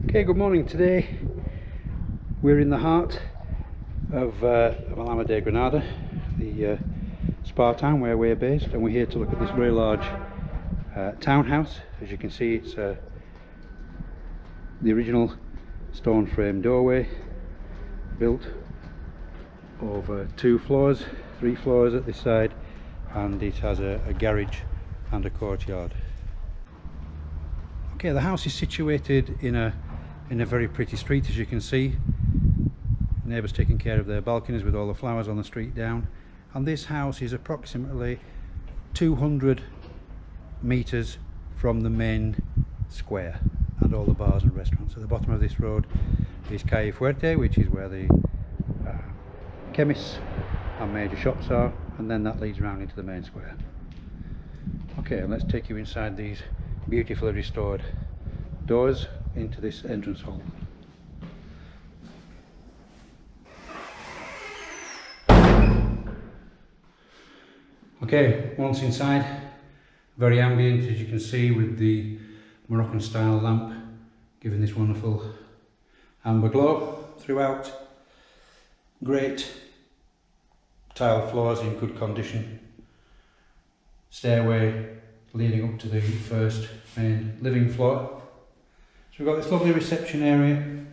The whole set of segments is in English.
Okay, good morning. Today we're in the heart of Alhama de Granada, the spa town where we're based, and we're here to look at this very large townhouse. As you can see, it's the original stone frame doorway, built over 2 floors, 3 floors at this side, and it has a garage and a courtyard. Okay, the house is situated in a very pretty street, as you can see. Neighbours taking care of their balconies with all the flowers on the street down, and this house is approximately 200 metres from the main square and all the bars and restaurants. At the bottom of this road is Calle Fuerte, which is where the chemists and major shops are, and then that leads round into the main square. Okay, and let's take you inside these beautifully restored doors into this entrance hall. Okay, once inside, very ambient, as you can see, with the Moroccan style lamp giving this wonderful amber glow throughout. Great tile floors in good condition, stairway leading up to the first main living floor. So we've got this lovely reception area,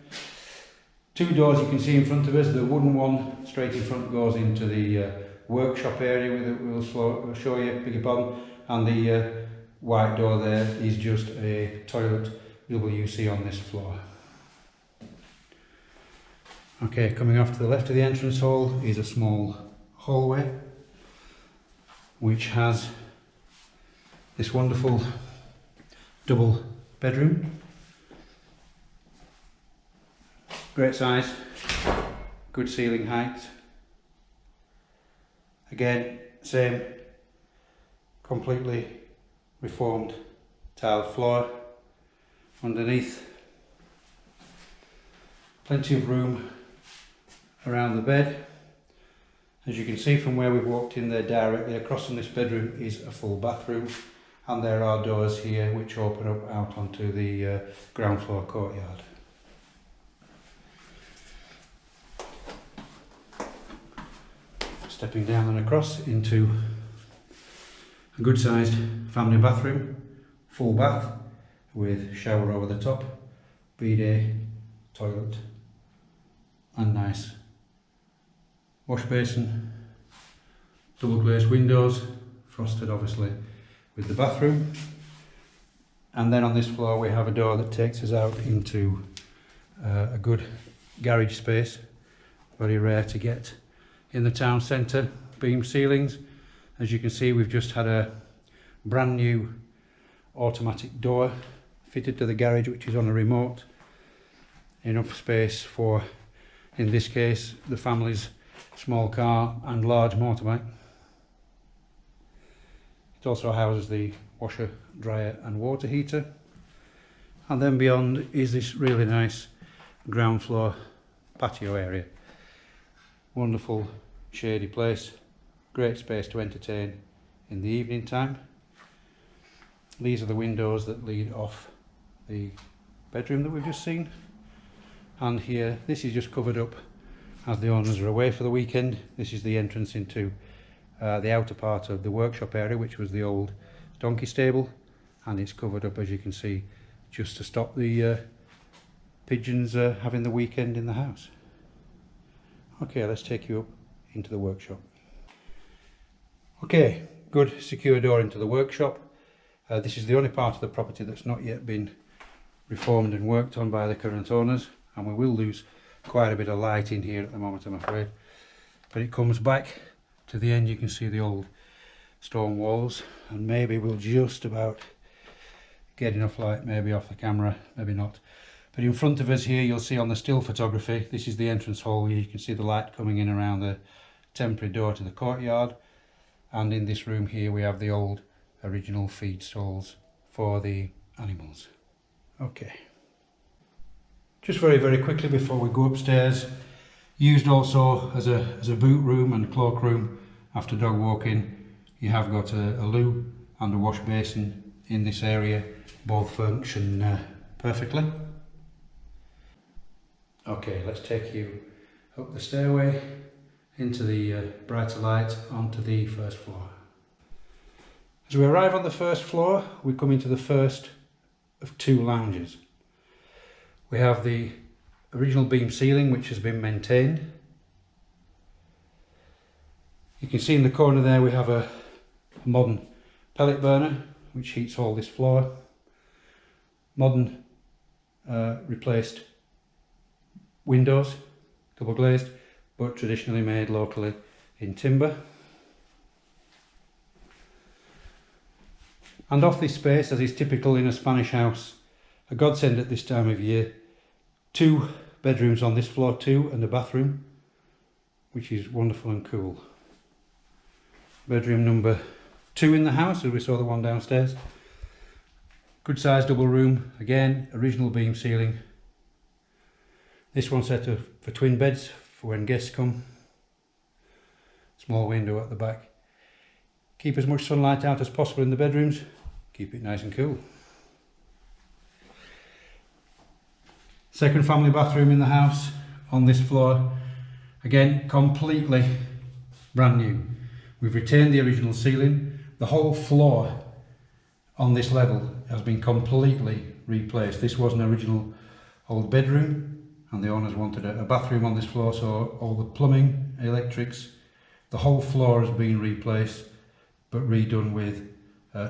2 doors you can see in front of us. The wooden one straight in front goes into the workshop area that we'll show you, beg your pardon, and the white door there is just a toilet WC on this floor. Okay, coming off to the left of the entrance hall is a small hallway which has this wonderful double bedroom. Great size, good ceiling height. Again, same completely reformed tiled floor underneath. Plenty of room around the bed. As you can see from where we've walked in there, directly across from this bedroom is a full bathroom, and there are doors here which open up out onto the ground floor courtyard. Stepping down and across into a good sized family bathroom, full bath with shower over the top, bidet, toilet and nice wash basin, double glazed windows, frosted obviously with the bathroom. And then on this floor we have a door that takes us out into a good garage space, very rare to get in the town centre. Beam ceilings. As you can see, we've just had a brand new automatic door fitted to the garage, which is on a remote. Enough space for, in this case, the family's small car and large motorbike. It also houses the washer, dryer and water heater. And then beyond is this really nice ground floor patio area. Wonderful shady place, great space to entertain in the evening time. These are the windows that lead off the bedroom that we've just seen, and here this is just covered up as the owners are away for the weekend. This is the entrance into the outer part of the workshop area, which was the old donkey stable, and it's covered up, as you can see, just to stop the pigeons having the weekend in the house. Okay, let's take you up into the workshop. Okay, good secure door into the workshop. This is the only part of the property that's not yet been reformed and worked on by the current owners, and we will lose quite a bit of light in here at the moment, I'm afraid. But it comes back to the end. You can see the old stone walls, and maybe we'll just about get enough light, maybe off the camera, maybe not. But in front of us here, you'll see on the still photography, this is the entrance hall. You can see the light coming in around the temporary door to the courtyard. And in this room here, we have the old original feed stalls for the animals. Okay. Just very quickly before we go upstairs, used also as a boot room and cloakroom after dog walking. You have got a loo and a wash basin in this area. Both function perfectly. Okay, let's take you up the stairway into the brighter light onto the first floor. As we arrive on the first floor, we come into the first of two lounges. We have the original beam ceiling, which has been maintained. You can see in the corner there we have a modern pellet burner which heats all this floor. Modern replaced windows, double glazed, but traditionally made locally in timber. And off this space, as is typical in a Spanish house, a godsend at this time of year, 2 bedrooms on this floor too, and a bathroom, which is wonderful and cool. Bedroom number 2 in the house, as we saw the one downstairs. Good sized double room, again, original beam ceiling. This one set up for twin beds for when guests come. Small window at the back. Keep as much sunlight out as possible in the bedrooms. Keep it nice and cool. Second family bathroom in the house on this floor. Again, completely brand new. We've retained the original ceiling. The whole floor on this level has been completely replaced. This was an original old bedroom and the owners wanted a bathroom on this floor, so all the plumbing, electrics, the whole floor has been replaced but redone with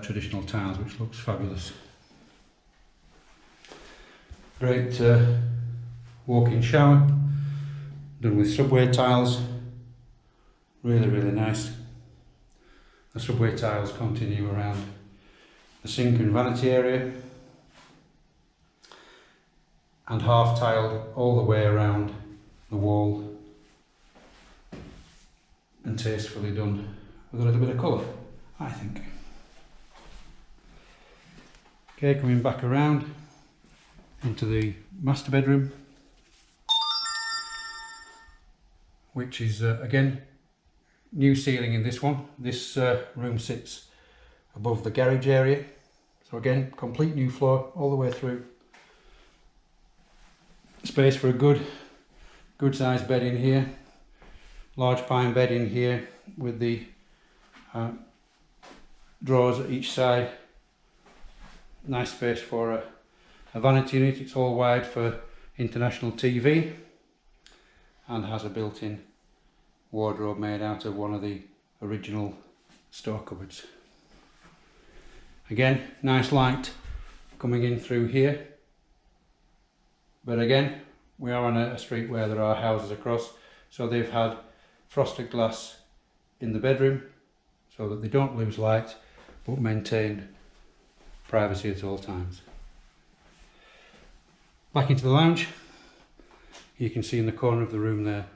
traditional tiles, which looks fabulous. Great walk-in shower, done with subway tiles, really nice. The subway tiles continue around the sink and vanity area, and half tiled all the way around the wall and tastefully done with a little bit of colour, I think. Okay, coming back around into the master bedroom, which is again new ceiling in this one. This room sits above the garage area, so again complete new floor all the way through. Space for a good sized bed in here, large pine bed in here with the drawers at each side. Nice space for a vanity unit. It's all wide for international TV and has a built-in wardrobe made out of one of the original store cupboards. Again, nice light coming in through here, but again we are on a street where there are houses across, so they've had frosted glass in the bedroom so that they don't lose light but maintain privacy at all times. Back into the lounge, you can see in the corner of the room there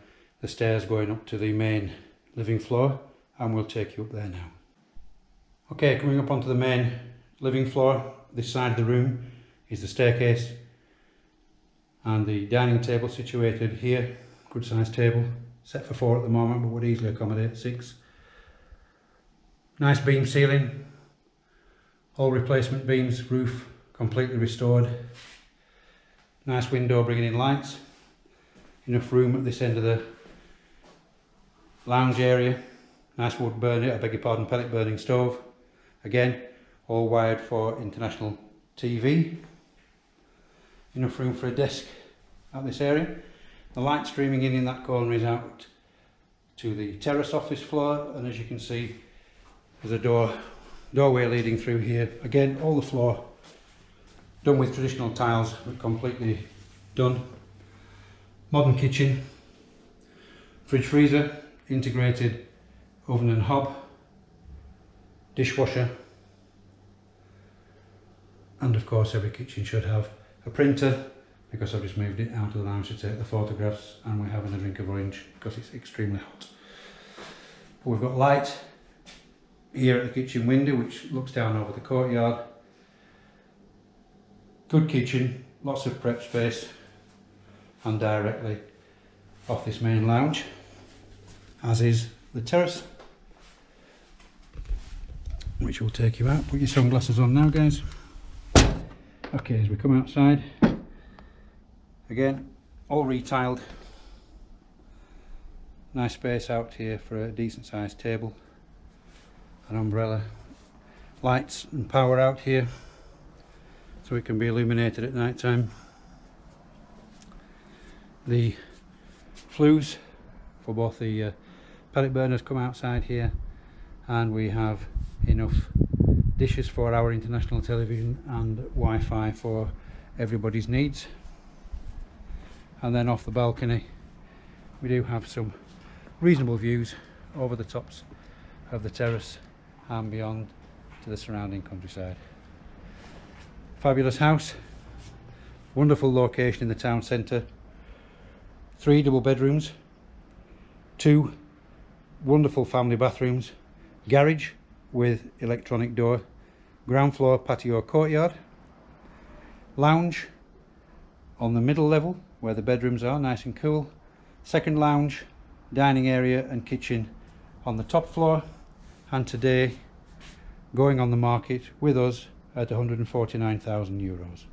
the stairs going up to the main living floor, and we'll take you up there now. Okay, coming up onto the main living floor, this side of the room is the staircase and the dining table situated here. Good sized table, set for 4 at the moment, but would easily accommodate 6. Nice beam ceiling, all replacement beams, roof completely restored. Nice window bringing in lights. Enough room at this end of the lounge area. Nice wood burner, I beg your pardon, pellet burning stove. Again, all wired for international TV. Enough room for a desk at this area. The light streaming in that corner is out to the terrace office floor, and as you can see there's a doorway leading through here. Again, all the floor done with traditional tiles, but completely done. Modern kitchen, fridge freezer, integrated oven and hob, dishwasher, and of course every kitchen should have a printer, because I've just moved it out of the lounge to take the photographs, and we're having a drink of orange because it's extremely hot. But we've got light here at the kitchen window which looks down over the courtyard. Good kitchen, lots of prep space, and directly off this main lounge, as is the terrace, which will take you out. Put your sunglasses on now, guys. Okay, as we come outside, again all retiled. Nice space out here for a decent sized table, an umbrella, lights and power out here so it can be illuminated at night time. The flues for both the pellet burners come outside here, and we have enough dishes for our international television and Wi-Fi for everybody's needs. And then off the balcony we do have some reasonable views over the tops of the terrace and beyond to the surrounding countryside. Fabulous house, wonderful location in the town centre, 3 double bedrooms, 2 wonderful family bathrooms, garage with electronic door, ground floor patio courtyard, lounge on the middle level where the bedrooms are nice and cool, second lounge, dining area and kitchen on the top floor, and today going on the market with us at €149,000.